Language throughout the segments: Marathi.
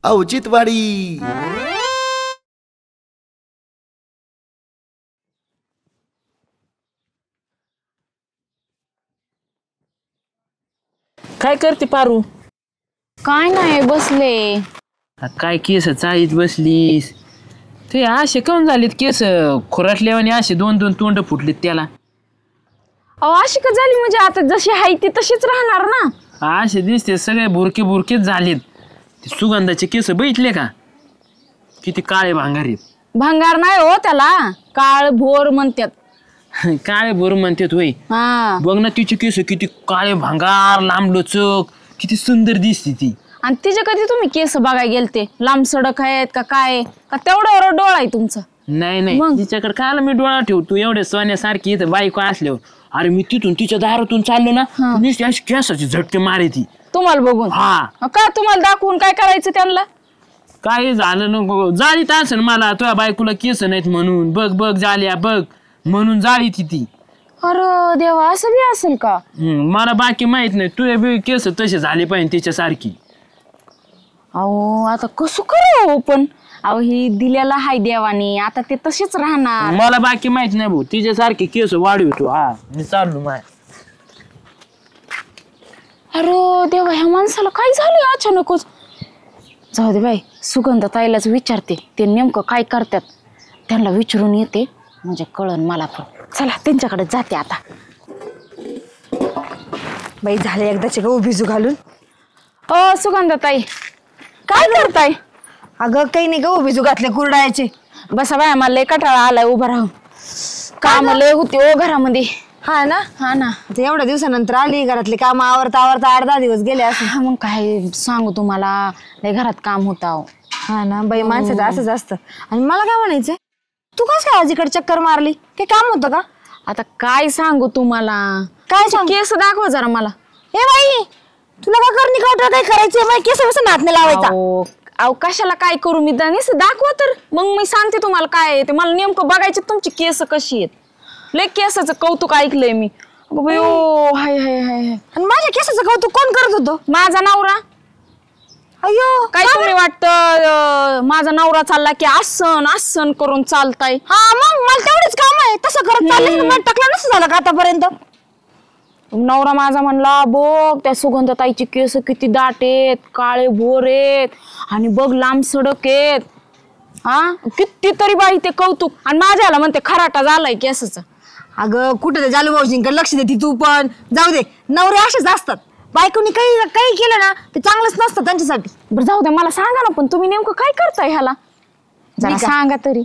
औचित्यवाडी. काय करते पारू? काय नाही बसले. काय केस चाळीत बसलीस? ते असे काऊन झालेत केस खुराटल्यावानी, असे दोन दोन तोंड फुटलेत त्याला. अहो अशी का झाली म्हणजे आता जशी आहे ती तशीच राहणार ना. असे दिसते सगळे भुरके भुरकेच झालेत. ते सुगंधाचे केस बघितले का? किती काळे भांगार आहेत. भांगार नाही हो त्याला, काळ भोर म्हणतात. काळे भोर म्हणतात होय. हा बघ ना तिचे केस किती काळे भांगार, लांब लचक, किती सुंदर दिसते ती. आणि तिचे कधी तुम्ही केस बघायला गेलते? लांब सडक आहेत का काय, का तेवढ्यावर डोळा आहे तुमचा? नाही नाही, तिच्याकडे कायला मी डोळा ठेवतो? एवढे सोन्यासारखी इथं बायको असल्यावर. अरे मी तिथून तिच्या दारातून चाललो ना, नुसती अशी केसाची झटके मारे ती तुम्हाला बघून. हा का तुम्हाला दाखवून काय करायचं त्यांना? काही झालं नको, जाळीत असेल मला तुझ्या बायकोला केस नाहीत म्हणून. बघ बघ झाल्या बघ म्हणून जाळीत ती. अरे देवा, असं बी असेल का? मला बाकी माहित नाही. तुझे बी केस तसे झाले पाहिजे तिच्यासारखी. अहो आता कसं करू पण? अहो ही दिलेला हाय देवानी, आता ते तसेच राहणार. मला बाकी माहित नाही भाऊ, तिच्यासारखी केस वाढवतो. हा मी चाललो माय. अरे देवा, ह्या माणसाला काय झालं अचानकच? जाऊ दे बाई, सुगंध ताईलाच विचारते ते नेमकं काय करतात. त्यांना विचारून येते म्हणजे कळन मला पण. चला त्यांच्याकडे जाते आता. बाई झाले एकदाचे गहू भिजू घालून. ओ सुगंध ताई, काय करताय? अगं काही नाही, गहू भिजू घातले कुरडायचे. बसा बाय, मला लय कंटाळा आलाय उभा राहून. काम लय होते ओ घरामध्ये. हा ना. हा ना, आता एवढ्या दिवसानंतर आली, घरातले काम आवरता आवरता 8-10 दिवस गेले असं. हा मग काय सांगू तुम्हाला, लय घरात काम होतं. हा ना बाई, माणसाचं असंच असतं. आणि मला काय म्हणायचंय, तू कस काय आजीकडे चक्कर मारली? काही काम होतं का? आता काय सांगू तुम्हाला? काय सांगू? केस दाखव जरा मला. ए बाई, तुला काय करणी कावटा काय करायचंय? बाई केस कसं नातने लावायचा? अहो कशाला काय करू मी? दाखवा तर मग मी सांगते तुम्हाला काय आहे ते. मला नेमकं बघायचे तुमची केस कशी आहेत. लय केसाचं कौतुक ऐकलंय मी. ओ हाय हाय हाय. आणि माझ्या केसाचं कौतुक कोण करत होतं? माझा नवरा. अयो काय तुम्ही वाटतं माझा नवरा चालला की आसन आसन करून चालताय? हा मग मला तेवढंच काम आहे, तसं करत चाललंय. मला टाकलं नसतं झालं का आतापर्यंत? नवरा माझा म्हणला, बघ त्या सुगंधताईची केस किती दाट आहेत, काळे भोर आहेत आणि बघ लांब सडक आहेत. हा किती तरी बाई ते कौतुक. आणि माझ्याला म्हणते खराटा झालाय केसाचा. अगं कुठं ते जालू भाऊजींकडे लक्ष देते तू पण. जाऊ दे, नवरे असेच असतात. बायकोनी काही काही केलं ना ते चांगलंच नसतं त्यांच्यासाठी. बरं जाऊ दे, मला सांगा ना पण तुम्ही नेमकं काय करताय ह्याला? जरा सांगा तरी.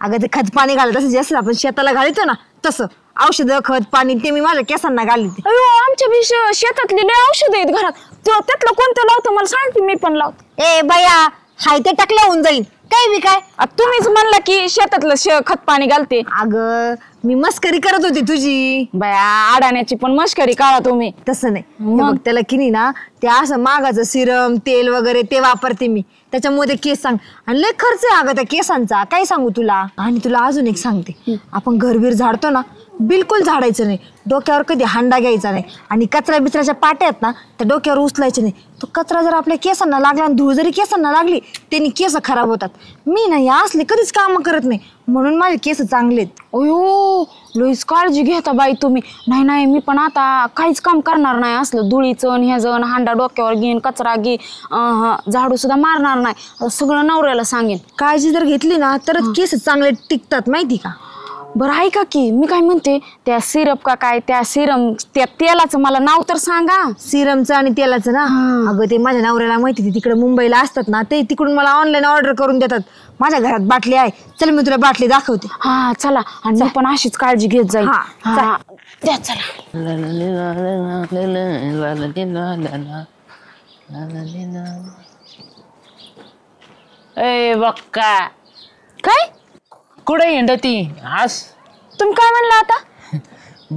अगं ते खत पाणी घालत तसं जसं आपण शेताला घालतो ना तसं औषधं खत पाणी ते मी माझ्या केसांना घालते. अयो आमच्या बी शेतातली लय औषध आहेत घरात. त्यातलं कोणतं लावतं मला सांगते, मी पण लावते. ए बया, हाय ते टाकलं होऊन जाईल. काही बी काय, तुम्हीच म्हणला की शेतातलं खत पाणी घालते. अगं मी मस्करी करत होती तुझी. बया अडाण्याची पण मस्करी काढा तुम्ही. तसं नाही, मग त्याला किनी ना ते असं मागाचं सिरम तेल वगैरे ते वापरते मी. त्याच्यामुळे केस सांग. आणि लय खर्च आहे अगं त्या केसांचा, काय सांगू तुला. आणि तुला अजून एक सांगते, आपण घरबीर झाडतो ना, बिलकुल झाडायचं नाही. डोक्यावर कधी हांडा घ्यायचा नाही. आणि कचरा बिचऱ्याच्या पाट्या आहेत ना त्या डोक्यावर उचलायचे नाही. तो कचरा जर आपल्या केसांना लागला आणि धूळ जरी केसांना लागली त्यांनी केस खराब होतात. मी नाही असले कधीच काम करत नाही, म्हणून माझे केस चांगले आहेत. अयो लईच काळजी घेता बाई तुम्ही. नाही नाही, मी पण आता काहीच काम करणार नाही असलं धुळीचं ह्याचं. हांडा डोक्यावर घेईन, कचरा घे, झाडू सुद्धा मारणार नाही. सगळं नवऱ्याला सांगेन. काळजी जर घेतली ना तरच केस चांगले टिकतात, माहिती का? बरं ऐका की, मी काय म्हणते, त्या सिरप का काय, त्या सिरम त्या तेलाचं मला नाव तर सांगा. सिरमचं आणि तेलाचं ना? अगं ते माझ्या नवऱ्याला माहिती, तिकडे मुंबईला असतात ना, ते तिकडून मला ऑनलाईन ऑर्डर करून देतात. माझ्या घरात बाटली आहे, चल मी तुला बाटली दाखवते. हा चला, आणि मी पण अशीच काळजी घेत जाईल. द्या चला. ए बक्का, काय कुठे हिंडती? हास तुम्ही काय म्हणला आता?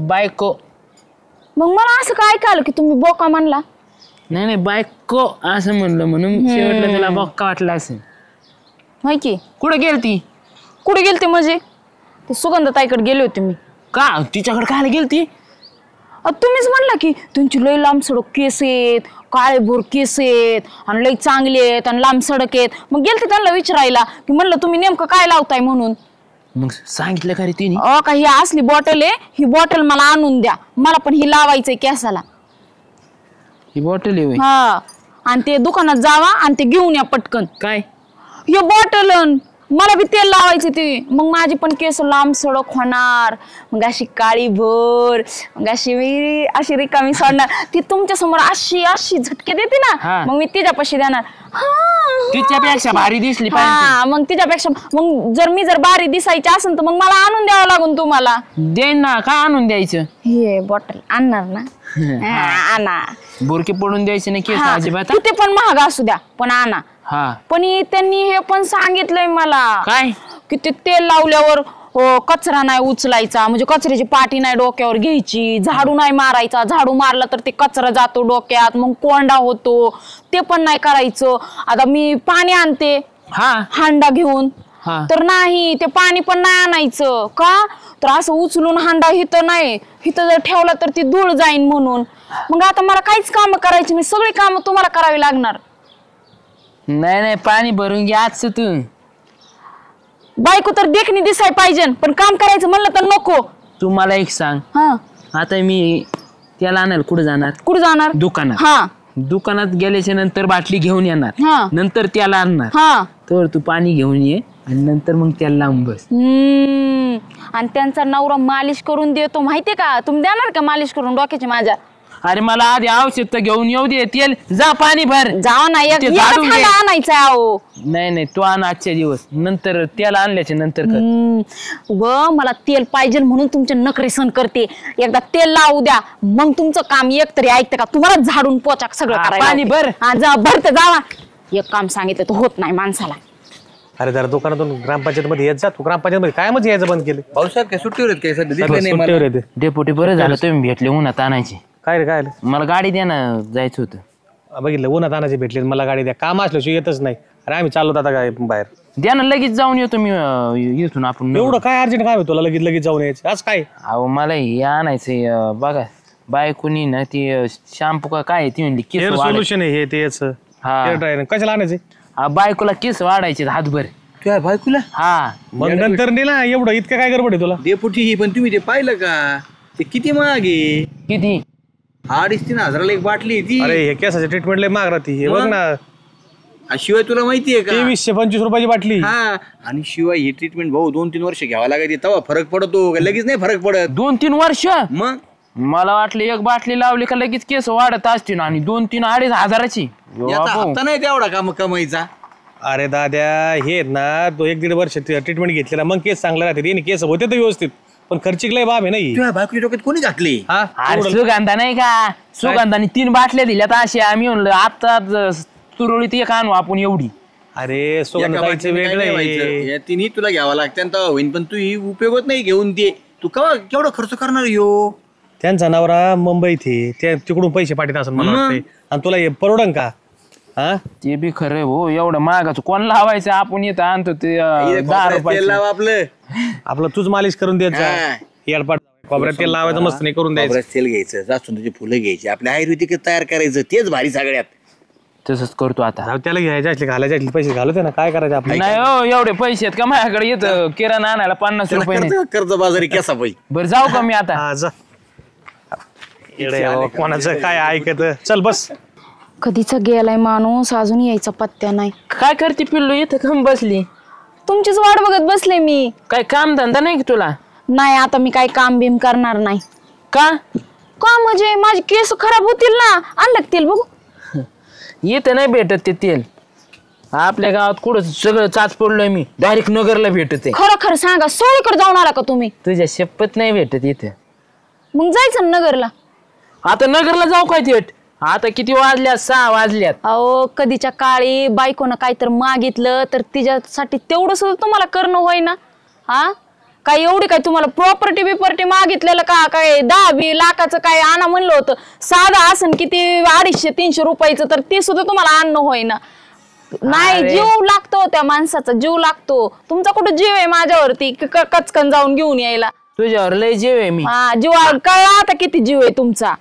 बायको. मग मला असं काय ऐकायला की तुम्ही बोका म्हणला? नाही नाही, बायको असं म्हणलं म्हणून शेवटला तुला बक्का वाटला असेल. माहिती की कुठे गेलती? कुठे गेलते म्हणजे? ते सुगंधताईकडे गेले होते मी. का तिच्याकडे काय गेलती? तुम्हीच म्हणला की तुमची लई लांब सडक केस आहेत, काळे भोर केस आहेत आणि लई चांगले आहेत आणि लांब सडक आहेत. मग गेलते त्यांना विचारायला की म्हणलं तुम्ही नेमकं काय लावताय म्हणून. मग सांगितलं का रे तिने? का ही असली बॉटल आहे, ही बॉटल मला आणून द्या, मला पण ही लावायचंय केसाला. ही बॉटल आहे? हा, आणि ते दुकानात जावा आणि ते घेऊन या पटकन. काय? हे बॉटल मला बी तेल लावायचे ते, मग माझी पण केस लांब सडक होणार, मग अशी काळी भोर, मग अशी रिकामी सोडणार. ती तुमच्या समोर अशी अशी झटके देते ना, मग मी तिच्यापाशी देणार. तिच्यापेक्षा भारी दिसली पाहिजे. मग तिच्यापेक्षा मग जर भारी दिसायची असेल तर मग मला आणून द्यावं लागून तुम्हाला. देईन ना. काय आणून द्यायचं? हे बॉटल आणणार ना? आणा. बोरके पडून द्यायचे नाही केस अजिबात. किती पण महाग असू द्या पण आणा. पण त्यांनी हे पण सांगितलंय मला काय की ते तेल लावल्यावर कचरा नाही उचलायचा, म्हणजे कचऱ्याची पाटी नाही डोक्यावर घ्यायची, झाडू नाही मारायचा, झाडू मारला तर ते कचरा जातो डोक्यात, मग कोंडा होतो, ते पण नाही करायचं. आता मी पाणी आणते हांडा घेऊन, तर नाही ते पाणी पण नाही आणायचं. का तर असं उचलून हांडा हिथं नाही, हिथं जर ठेवला तर ती धूळ जाईन म्हणून. मग आता मला काहीच काम करायची नाही, सगळी काम तुम्हाला करावी लागणार. नाही पाणी भरून घ्या आजच. तू बायको तर देखणी दिसाय पाहिजे, पण काम करायचं म्हणलं तर नको. तू मला एक सांग, आता मी त्याला आणायला कुठे जाणार? दुकानात. दुकानात गेल्याच्या नंतर बाटली घेऊन येणार, नंतर त्याला आणणार, तर तू पाणी घेऊन ये आणि नंतर मग त्याला लांब बस. आणि त्यांचा नवरा मालिश करून देतो माहितीये का? तुम्ही देणार का मालिश करून डोक्याची माझ्या? अरे मला आधी औषध तर घेऊन येऊ दे. तेल जा पाणी भर. जाऊ ना, आणायचा. नाही तू आण आजच्या दिवस, नंतर तेल आणल्याच्या नंतर मला तेल पाहिजे म्हणून तुमचे नखरे सहन करते. एकदा तेल लावू द्या, मग तुमचं काम एक तरी ऐकतं का? तुम्हाला झाडून पोचाक सगळं करायला. पाणी भर. जा भरत जावा. एक काम सांगितलं तर होत नाही माणसाला. अरे जरा दुकानातून ग्रामपंचायत मध्ये येत जा. तू ग्रामपंचायत मध्ये काय म्हणजे यायचं बंद केलं? पावसात काय सुट्टीवर आहेत काय सध्या? डेपुटी बरं झालं तुम्ही भेटले. उन्हात आणायची. काय रे? काय मला गाडी द्या ना, जायचं होतं. बघितलं उन्हात आणायचे भेटले, मला गाडी द्या. काम असल्याशिवाय येतच नाही. अरे आम्ही चाललो आता काय बाहेर. द्या ना, लगेच जाऊन येतो मी. इथून आपण एवढं काय अर्जंट काय तुला लगेच जाऊन यायचं आज काय? अहो मला हे आणायचंय. बघा बायकोनी ना ती शॅम्पू का काय ती म्हणली केस सोल्युशन आहे हे तेच. कशाला आणायचे? बायकोला केस वाढायचे हातभर. तुझ्या बायकोला? मग नंतर नेला. एवढं इतकं काय गडबड आहे तुला? डेपुटी पण तुम्ही ते पाहिलं का? ते किती महाग आहे. किती? 2,500-3,000 एक बाटली ती. अरे हे केसाची ट्रीटमेंट लय महाग राहते. हे बघ ना, शिवाय तुला माहितीये का 2325 रुपयाची बाटली. आणि शिवाय ही ट्रीटमेंट भाऊ 2-3 वर्ष घ्यावा लागायची, तेव्हा फरक पडतो. लगेच नाही फरक पडत. 2-3 वर्ष? मग मला वाटलं एक बाटली लावली का लगेच केस वाढत असतील. आणि 2-3-2,500 हजाराची हप्ता नाही तेवढा काम कमाईचा. अरे दाद्या हे ना, तो 1-1.5 वर्ष ट्रीटमेंट घेतली ना, मग केस चांगला राहते. केस होते तर व्यवस्थित, पण खर्चिक लय बाब आहे नाही. तुझ्या बायकोच्या डोक्यात कोणी घातली? सुगंधा नाही का? सुगंधाने 3 बाटल्या दिल्यात अशी. आम्ही म्हणलं आता तुरळीत एक आणू आपण एवढी. अरे सुगंधाचं वेगळं तिन्ही तुला घ्यावा लागतं होईन, पण तू ही उपयोगच नाही घेऊन दे. तू केवढा खर्च करणार यो? त्यांचा नवरा मुंबईत तिकडून पैसे पाठवत असं मला वाटतंय. आणि तुला हे परवडन का? ते बी खरं हो. एवढं महागाचं कोण लावायचं? आपण येतं आणतो ते 10 रुपये. आपलं तूच मालिश करून द्यायचा. येडपाट खोबऱ्यात तेल लावायचं मस्त नाही करून द्यायचं. तेल घ्यायचं, जास्वंदीची फुलं घ्यायची, आपल्या आयुर्वेदिक तयार करायचं, तेच भारी सगळ्यात. तसंच करतो आता. त्याला घ्यायचे असले घालायचे असले पैसे घालवते ना. काय करायचं आपलं? नाही हो, एवढे पैसे आहेत का माझ्याकडे? येतं किराणा आणायला 50 रुपये. कर्ज बाजारी कसा पाई. बरं जाऊ का मी आता? कोणाचं काय ऐकत? चल बस. कधीच गेलाय माणूस, अजून यायचा पत्त्या नाही. काय करते पिल्लू? इथं कम बसली? तुमचीच वाट बघत बसले मी. काय काम धंदा नाही की तुला? नाही, आता मी काय काम बिम करणार नाही. का? म्हणजे माझे केस खराब होतील ना. आणलं तेल बघू. इथं नाही भेटत ते तेल. आपल्या गावात कुठं सगळं चाच पडलोय मी. डायरेक्ट नगरला भेटत. खरं सांगा, सोळीकडे जाऊन आला का तुम्ही? तुझ्या शपथ नाही भेटत इथे. मग जायचं ना नगरला. आता नगरला जाऊ काय थेट? आता किती वाजल्यात? 6 वाजल्यात. अहो कधीच्या काळी बायकोनं काहीतरी मागितलं तर तिच्यासाठी तेवढं सुद्धा तुम्हाला करणं होय ना. काय एवढी काय तुम्हाला प्रॉपर्टी मागितलेलं का? काय 10-20 लाखाचं काय आणा म्हणलं होतं? साधा आसन किती 250-300 रुपयाचं, तर ते सुद्धा तुम्हाला आणणं होय ना. नाही, जीव लागतो त्या माणसाचा, जीव लागतो. तुमचा कुठं जीव आहे माझ्यावरती कचकन जाऊन घेऊन यायला? तुझ्यावर लय जीव आहे मी. हा जीव कळला आता किती जीव आहे तुमचा.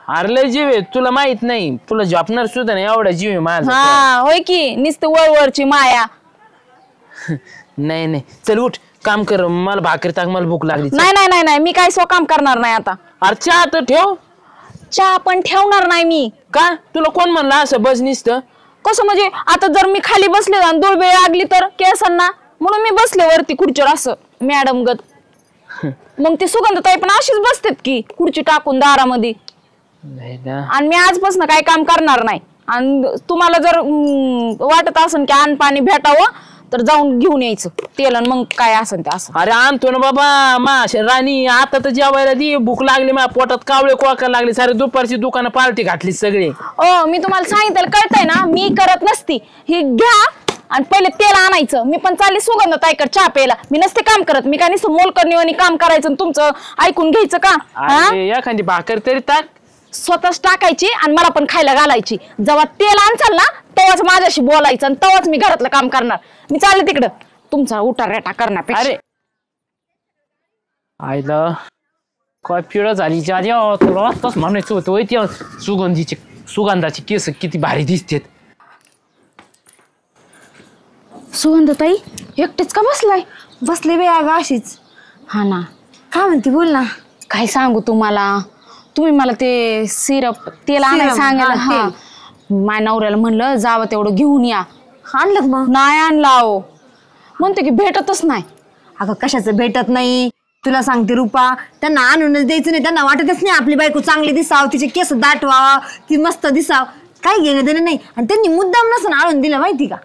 अरे लय जीव आहे, तुला माहित नाही, तुला झोपणार सुद्धा नाही एवढा जीव आहे माझा. हा होय की नुसतं वरवरची माया. नाही नाही चल उठ काम कर, मला भाकरी टाक, मला भूक लागली. नाही नाही नाही नाही मी काय काम करणार नाही आता. अरे चहा तर ठेव. चहा पण ठेवणार नाही मी. का तुला कोण म्हणलं असं बस निसतं? कसं म्हणजे आता जर मी खाली बसले आणि दुर्बीळ लागली तर केसांना, म्हणून मी बसले वरती खुर्चीवर असं मॅडम गत. मग ती सुगंधताई पण अशीच बसतात की खुर्ची टाकून दारामध्ये. आणि मी आजपासून काय काम करणार नाही. आणि तुम्हाला जर वाटत असेल की अन्न पाणी भेटावं तर जाऊन घेऊन यायचं तेल आणि मग काय असेल ते असं. अरे आणतो ना बाबा राणी, आता तर जेवायला दे, भूक लागली, माझ्या पोटात कावळे कोकायला लागले, सारे दुपारची दुकानं पार्टी घातली सगळे. मी तुम्हाला सांगितलं कळतंय ना, मी करत नसती. ही घ्या आणि पहिले तेल आणायचं. मी पण चालली सुगंधताईकडे चहा प्यायला. मी नसते काम करत. मी काय नुसतं मोलकरणीवानी काम करायचं आणि तुमचं ऐकून घ्यायचं का? एखादी भाकर तरी टाक. स्वतःच टाकायची आणि मला पण खायला घालायची. जेव्हा तेल आणचाल ना तेव्हाच माझ्याशी बोलायचं आणि तेव्हाच मी घरातलं काम करणार. मी चालले तिकडं तुमचा उठार रेटा करण्यापेक्षा. अरे आईला काय पिढ झाली तुला आत्ताच म्हणायचं होतं सुगंधाची केस किती भारी दिसतात. सुगंधताई एकटेच का बसले बे अगं अशीच. हा ना काय म्हणते बोल ना. काय सांगू तुम्हाला, तुम्ही मला ते सिरप तेल आणायला सांगायला. माझ्या नवऱ्याला म्हणलं जावं तेवढं घेऊन या. आणलं मग? नाही आणला अहो, म्हणते की भेटतच नाही. अगं कशाचं भेटत नाही तुला सांगते रुपा, त्यांना आणूनच द्यायचं नाही. त्यांना वाटतच नाही आपली बायको चांगली दिसाव, तिचे केस दाटवा, ती मस्त दिसाव, काही घेणं देणं नाही. आणि त्यांनी मुद्दाम नसून आणून दिलं माहिती का.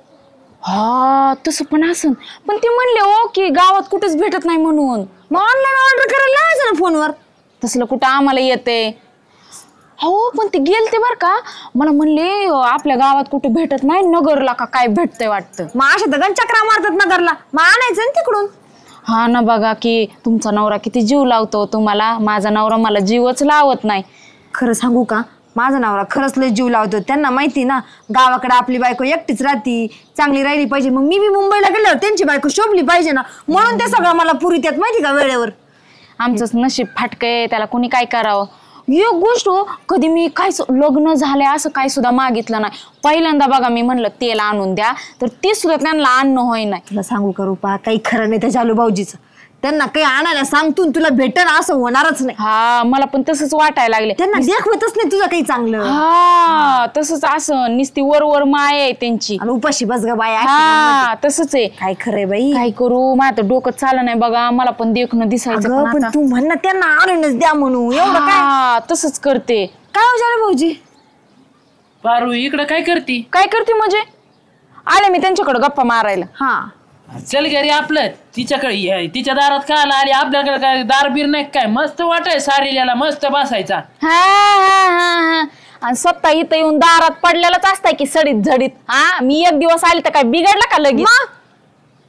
हा तसं पण असन, पण ते म्हणले हो की गावात कुठेच भेटत नाही म्हणून. मग ऑनलाईन ऑर्डर करायला लावायचं ना फोनवर. तसलं कुठं आम्हाला येते हो. पण ते गेलते बर का, मला म्हणले आपल्या गावात कुठे भेटत नाही, नगरला का काय भेटतंय वाटतं. मग अशा तर चक्रा मारतात नगरला, मग आणायचं ना तिकडून. हा ना बघा की तुमचा नवरा किती जीव लावतो तुम्हाला. माझा नवरा मला जीवच लावत नाही. खरं सांगू का, माझा नवरा खरंच लय जीव लावतो. त्यांना माहिती ना गावाकडे आपली बायको एकटीच राहती, चांगली राहिली पाहिजे. मग मी बी मुंबईला गेल्यावर त्यांची बायको शोभली पाहिजे ना, म्हणून ते सगळं मला पुरी त्यात माहिती का वेळेवर. आमचंच नशीब फाटकय, त्याला कोणी काय करावं. एक गोष्ट हो, कधी मी काय लग्न झाले असं काय सुद्धा मागितलं नाही. पहिल्यांदा बघा मी म्हणलं तेल आणून द्या तर ते सुद्धा त्यांना आणणं होई नाही. तुला सांगू का रुपा, काही खरं नाही त्या जालू भाऊजीचं. त्यांना काही आणायला सांगतून तुला भेटन असं होणारच नाही. हा मला पण तसंच वाटायला लागले. त्यांना देखवतच नाही तुझं काही चांगलं. हा तसंच असं नुसती वर माय आहे त्यांची. आणि उपाशी बस ग बाया. हा तसंच आहे. काय खरंय बाई, काय करू, माझं डोकं चाललं नाही बघा. मला पण देखणं दिसायचं. पण तू म्हण ना त्यांना आणूनच द्या म्हणून. एवढं काय तसंच करते. काय हो जालू भाऊजी. पारू इकडं काय करते? काय करते म्हणजे आले मी त्यांच्याकडे गप्पा मारायला. हा चल घरी आपलं, तिच्याकडे तिच्या दारात काय आली, आपल्याकडे काय दारबीर नाही काय. मस्त वाटाय सारील्याला, मस्त बसायचा. हा आणि स्वतः इथं येऊन दारात पडलेलाच असताय की सडीत झडीत. हा मी एक दिवस आले तर काय बिघडलं का लगेच.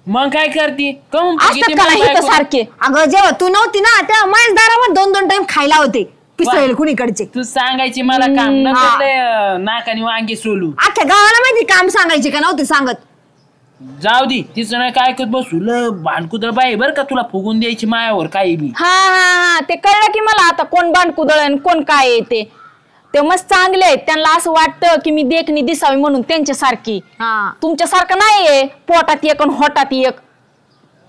मग काय करते सारखे. अगं जेव्हा तू नव्हती ना तेव्हा माझ्या दारावर 2-2 टाइम खायला होते पिसळेल कुणीकडचे. तू सांगायची मला काम नाकाने वांगी सोलू. अख्ख्या गावाला माहिती काम सांगायचे का नव्हते सांगत. जाऊ दे तिचं नाही काय ऐकत बसू. भांडकुदळ बाई बर का, तुला फुगून द्यायची मायावर काही बी. हा ते कळलं की मला आता कोण बांडकुदळ आणि कोण काय आहे ते मस्त चांगले आहेत. त्यांना असं वाटतं की मी देखणी दिसावी म्हणून त्यांच्यासारखी. तुमच्यासारखं नाहीये पोटात एक आणि होटात एक.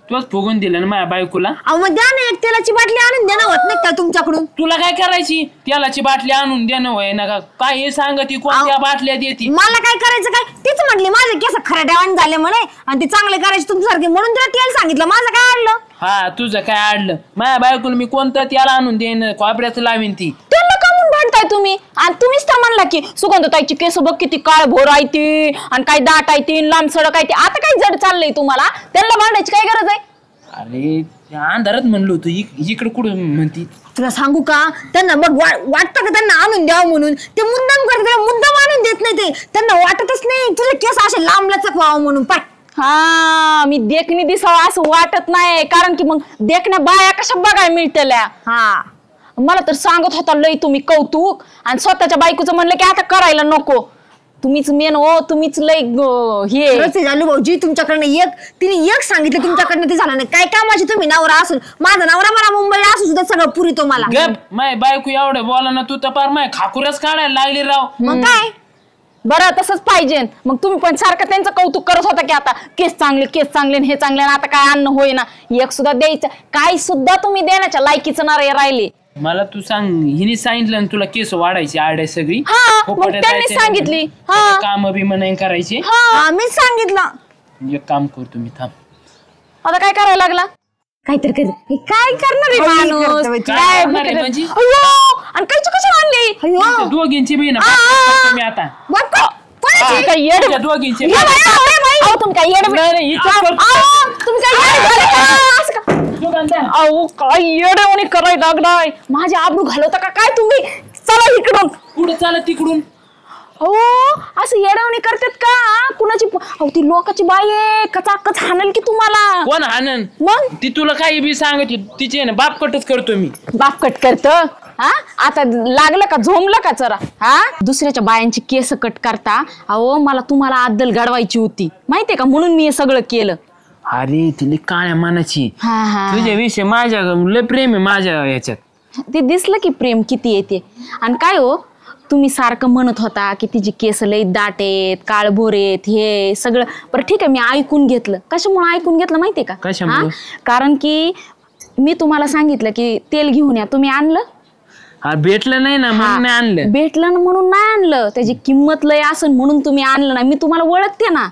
तुलाच फुगून दिलं ना माझ्या बायकोला. अहो मग द्या ना एक तेलाची बाटली आणून देणं होत नाही का तुमच्याकडून. तुला काय करायची, तेलाची बाटली आणून देणं होय ना का काय हे सांगती, कोणत्या बाटल्या देती. मला काय करायचं काय, तीच म्हटली माझे केस खरड्यावान झाले म्हणे आणि ते चांगले करायचे तुमच्यासारखे म्हणून तिला तेल सांगितलं. माझं काय आणलं. हा तुझं काय आणलं, माझ्या बायकोला मी कोणतं तेल आणून देईन, खोबऱ्याचं लावीन ती. त्यांना का म्हणून भांडताय तुम्ही. आणि तुम्हीच तर म्हणला की सुगंधताईची केस बघ किती काळ भोर आहे ती आणि काय दाट आहे ती लांब सडक आहे ती. आता काय जड चाललंय तुम्हाला, त्यांना भांडायची काय गरज आहे. अरे अंधारात म्हणलो होतो, इकडे कुठं म्हणती. तुला सांगू का, त्यांना बघ वाटतं का त्यांना आणून द्यावं म्हणून ते मुद्दाम करतात. मुद्दाम आणून देत नाही ते, त्यांना वाटतच नाही तुझे केस असे लांब लचक व्हावं म्हणून. पाय हा मी देखणी दिसावं असं वाटत नाही, कारण की मग देखण्या बाया कशा बघायला मिळतल्या. हा मला तर सांगत होता लय तुम्ही कौतुक आणि स्वतःच्या बायकोचं म्हणलं की आता करायला नको. तुम्हीच मेन हो, तुम्हीच लय हे खरंच आहे जालू भाऊजी, तुमच्याकडनं तिने एक सांगितलं, तुमच्याकडनं ते झालं नाही. काय कामाचे तुम्ही नवरा असून, माझा नवरा मला मुंबईला असून सुद्धा सगळं पुरी तो मला. गप माय बायको एवढं बोला ना, तू तर पार माय खाकुरच काढायला लागली राव. मग काय बरं तसंच पाहिजे. मग तुम्ही पण सारखं त्यांचं कौतुक करत होता की आता केस चांगले हे चांगले, आता काय अन्न होईना, एक सुद्धा द्यायचं काय सुद्धा तुम्ही देण्याच्या लायकीचं ना राहिले. मला तू सांग, हिने सांगितलं ना तुला केस वाढायची आड सगळी, मग त्यांनी सांगितली. काम बिम नाही करायचे. मीच सांगितलं. एक काम करतो मी, थांब. आता काय करायला लागला? काहीतरी कर. काय करणार आहे माणूस? काय म्हणजे आणि कायची कशाला आणली? दोघींची बहीण मी आता काय येड दोघींची तुम्ही काय येड काय येडे करायला लागलाय? माझे आबरू घालवता का काय तुम्ही? चला इकडून. पुढे चाल तिकडून. हो असं येडवणी करतात का? कुणाची ती लोकांची बाई आहे, कचाकच हाणल की तुम्हाला. कोण हाणन? मग ती तुला काही बी सांगत तिचे ना बाप कटच करतो मी. बाप कट करत? आता लागलं का, झोमलं का जरा? दुसऱ्याच्या बायांची केस कट करता? अहो मला तुम्हाला अद्दल घडवायची होती माहितीये का, म्हणून मी हे सगळं केलं. अरे तिने काळ्या मानाची, तुझ्या विषय माझ्या लय प्रेम आहे माझ्या याच्यात. ते दिसलं की प्रेम किती येते. आणि काय हो, तुम्ही सारखं म्हणत होता की तिची केस लई दाट आहेत, काळभोर आहेत, हे सगळं बरं ठीक आहे, मी ऐकून घेतलं. कशामुळे ऐकून घेतलं माहितीये का? कशामुळे? कारण की मी तुम्हाला सांगितलं की तेल घेऊन या, तुम्ही आणलं? भेटलं नाही ना म्हणून नाही आणलं. भेटलं ना म्हणून नाही आणलं, त्याची किंमत लय असेल म्हणून तुम्ही आणलं ना. मी तुम्हाला ओळखते ना.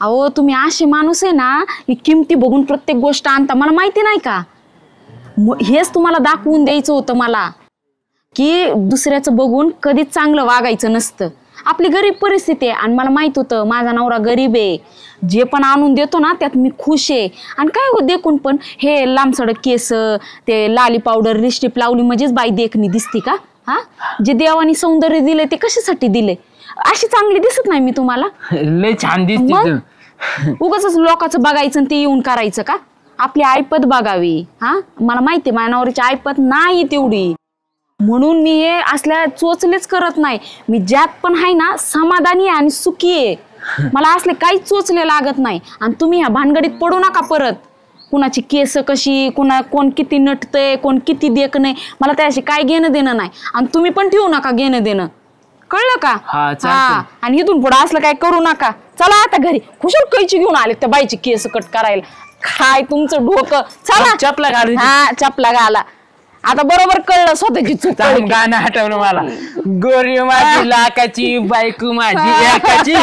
अहो तुम्ही असे माणूस आहे ना, ही किमती बघून प्रत्येक गोष्ट आणता, मला माहिती नाही का? हेच तुम्हाला दाखवून द्यायचं होतं मला, की दुसऱ्याचं बघून कधीच चांगलं वागायचं नसतं. आपली गरीब परिस्थिती आहे आणि मला माहित होतं माझा नवरा गरीब आहे, जे पण आणून देतो ना त्यात मी खुश आहे. आणि काय हो देखून पण हे लांबसडक केस, ते लाली पावडर, लिपस्टिक लावली म्हणजेच बाई देखणी दिसते का? जे देवानी सौंदर्य दिले ते कशासाठी दिले? अशी चांगली दिसत नाही मी तुम्हाला? लय छान दिसते. उगाच लोकांचं बघायचं आणि ते येऊन करायचं का? आपली ऐपत बघावी. मला माहिती आहे माझ्या नवऱ्याची ऐपत नाही तेवढी, म्हणून मी हे असल्या चोचलेच करत नाही. मी ज्यात पण आहे ना समाधानी आहे आणि सुखी आहे. मला असले काहीच चोचले लागत नाही. आणि तुम्ही ह्या भानगडीत पडू नका परत. कुणाची केस कशी, कोण किती नटतंय, कोण किती देख नाही, मला त्याशी काय घेणं देणं नाही. आणि तुम्ही पण ठेवू नका घेणं देणं, कळलं का? आणि इथून पुढे असलं काय करू नका. चला आता घरी. खुशाल कैची घेऊन आले त्या बाईची केस कट करायला. काय तुमचं डोकं. चला चपला घाल. चपला घाला. आता बरोबर कळलं स्वतःची चूक. गाणं आठवलं मला, गोरी माझी लाखाची, बायको माझी एकाची.